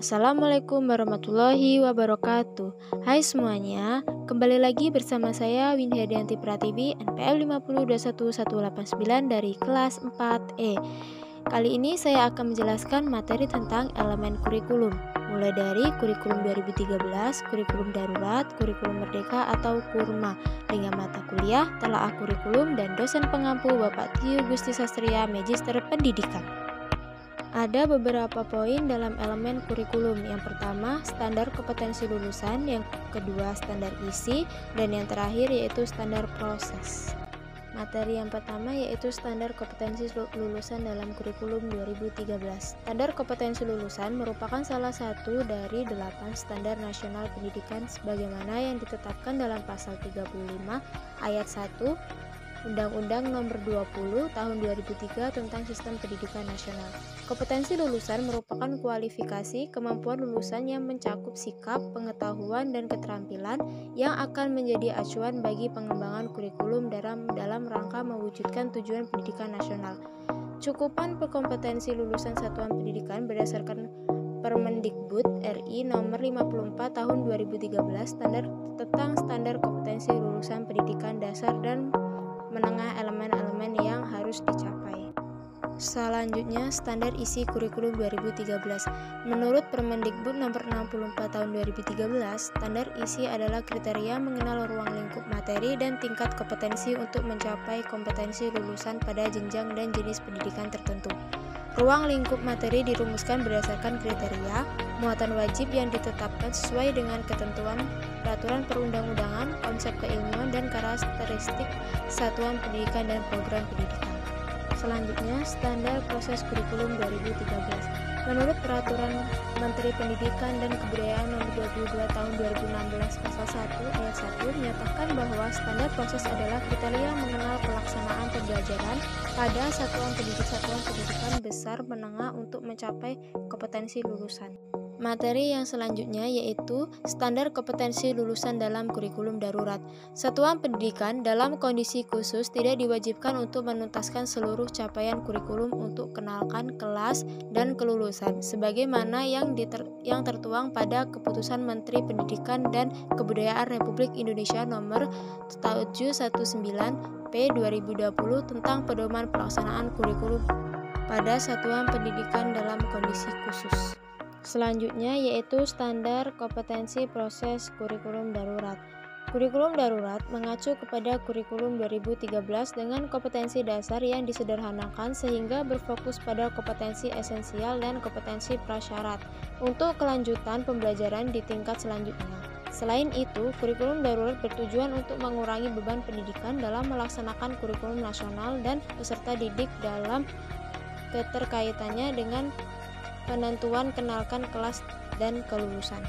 Assalamualaikum warahmatullahi wabarakatuh. Hai semuanya, kembali lagi bersama saya Windy Hadianti Pratiwi NPM 5021189 dari kelas 4E. Kali ini saya akan menjelaskan materi tentang elemen kurikulum, mulai dari kurikulum 2013, kurikulum darurat, kurikulum merdeka atau kurma, dengan mata kuliah, telaah kurikulum, dan dosen pengampu Bapak Tio Gusti Sastria, Magister Pendidikan. Ada beberapa poin dalam elemen kurikulum. Yang pertama, standar kompetensi lulusan, yang kedua, standar isi, dan yang terakhir yaitu standar proses. Materi yang pertama yaitu standar kompetensi lulusan dalam kurikulum 2013. Standar kompetensi lulusan merupakan salah satu dari 8 standar nasional pendidikan sebagaimana yang ditetapkan dalam pasal 35 ayat 1 Undang-Undang Nomor 20 Tahun 2003 tentang Sistem Pendidikan Nasional. Kompetensi lulusan merupakan kualifikasi kemampuan lulusan yang mencakup sikap, pengetahuan, dan keterampilan yang akan menjadi acuan bagi pengembangan kurikulum dalam rangka mewujudkan tujuan pendidikan nasional. Cukupan berkompetensi lulusan satuan pendidikan berdasarkan Permendikbud RI Nomor 54 Tahun 2013 tentang standar kompetensi lulusan pendidikan dasar dan menengah elemen-elemen yang harus dicapai. Selanjutnya, standar isi kurikulum 2013. Menurut Permendikbud Nomor 64 Tahun 2013, standar isi adalah kriteria mengenal ruang lingkup materi dan tingkat kompetensi untuk mencapai kompetensi lulusan pada jenjang dan jenis pendidikan tertentu. Ruang lingkup materi dirumuskan berdasarkan kriteria, muatan wajib yang ditetapkan sesuai dengan ketentuan peraturan perundang-undangan, konsep keilmuan, dan karakteristik satuan pendidikan dan program pendidikan. Selanjutnya, standar proses kurikulum 2013. Menurut Peraturan Menteri Pendidikan dan Kebudayaan Nomor 22 Tahun 2016 Pasal 1 Ayat 1 menyatakan bahwa standar proses adalah kriteria mengenal pelaksanaan pembelajaran pada satuan pendidikan besar menengah untuk mencapai kompetensi lulusan. Materi yang selanjutnya yaitu standar kompetensi lulusan dalam kurikulum darurat. Satuan pendidikan dalam kondisi khusus tidak diwajibkan untuk menuntaskan seluruh capaian kurikulum untuk kenalkan kelas dan kelulusan sebagaimana yang tertuang pada Keputusan Menteri Pendidikan dan Kebudayaan Republik Indonesia Nomor 719 P 2020 tentang pedoman pelaksanaan kurikulum pada satuan pendidikan dalam kondisi khusus. Selanjutnya yaitu standar kompetensi proses kurikulum darurat. Kurikulum darurat mengacu kepada kurikulum 2013 dengan kompetensi dasar yang disederhanakan sehingga berfokus pada kompetensi esensial dan kompetensi prasyarat untuk kelanjutan pembelajaran di tingkat selanjutnya. Selain itu, kurikulum darurat bertujuan untuk mengurangi beban pendidikan dalam melaksanakan kurikulum nasional dan peserta didik dalam keterkaitannya dengan penentuan kenalkan kelas dan kelulusan.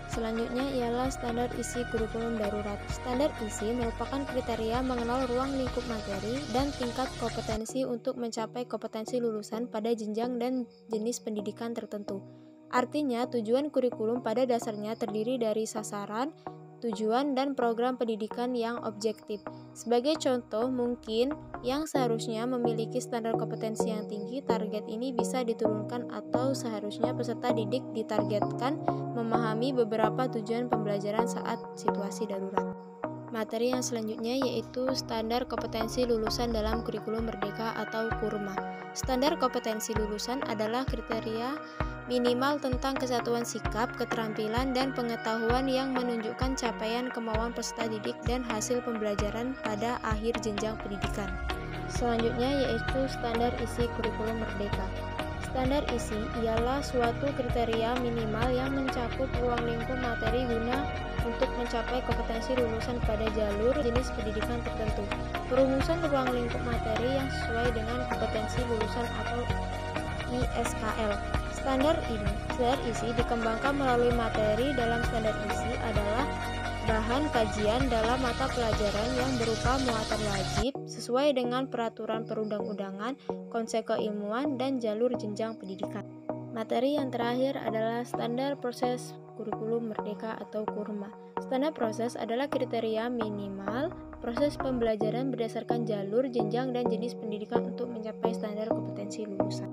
Selanjutnya ialah standar isi kurikulum darurat. Standar isi merupakan kriteria mengenal ruang lingkup materi dan tingkat kompetensi untuk mencapai kompetensi lulusan pada jenjang dan jenis pendidikan tertentu. Artinya, tujuan kurikulum pada dasarnya terdiri dari sasaran, tujuan, dan program pendidikan yang objektif. Sebagai contoh, mungkin yang seharusnya memiliki standar kompetensi yang tinggi, target ini bisa diturunkan atau seharusnya peserta didik ditargetkan memahami beberapa tujuan pembelajaran saat situasi darurat. Materi yang selanjutnya yaitu standar kompetensi lulusan dalam kurikulum merdeka atau kurma. Standar kompetensi lulusan adalah kriteria minimal tentang kesatuan sikap, keterampilan, dan pengetahuan yang menunjukkan capaian kemauan peserta didik dan hasil pembelajaran pada akhir jenjang pendidikan. Selanjutnya yaitu standar isi kurikulum merdeka. Standar isi ialah suatu kriteria minimal yang mencakup ruang lingkup materi guna untuk mencapai kompetensi lulusan pada jalur jenis pendidikan tertentu. Perumusan ruang lingkup materi yang sesuai dengan kompetensi lulusan atau ISKL. Standar isi dikembangkan melalui materi dalam standar isi adalah bahan kajian dalam mata pelajaran yang berupa muatan wajib sesuai dengan peraturan perundang-undangan, konsep keilmuan, dan jalur jenjang pendidikan. Materi yang terakhir adalah standar proses kurikulum merdeka atau kurma. Standar proses adalah kriteria minimal proses pembelajaran berdasarkan jalur, jenjang, dan jenis pendidikan untuk mencapai standar kompetensi lulusan.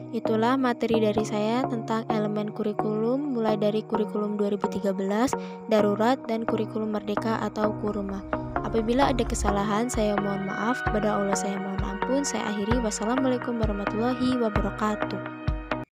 Itulah materi dari saya tentang elemen kurikulum mulai dari kurikulum 2013, darurat, dan kurikulum merdeka atau kurma. Apabila ada kesalahan, saya mohon maaf. Kepada Allah saya mohon ampun. Saya akhiri. Wassalamualaikum warahmatullahi wabarakatuh.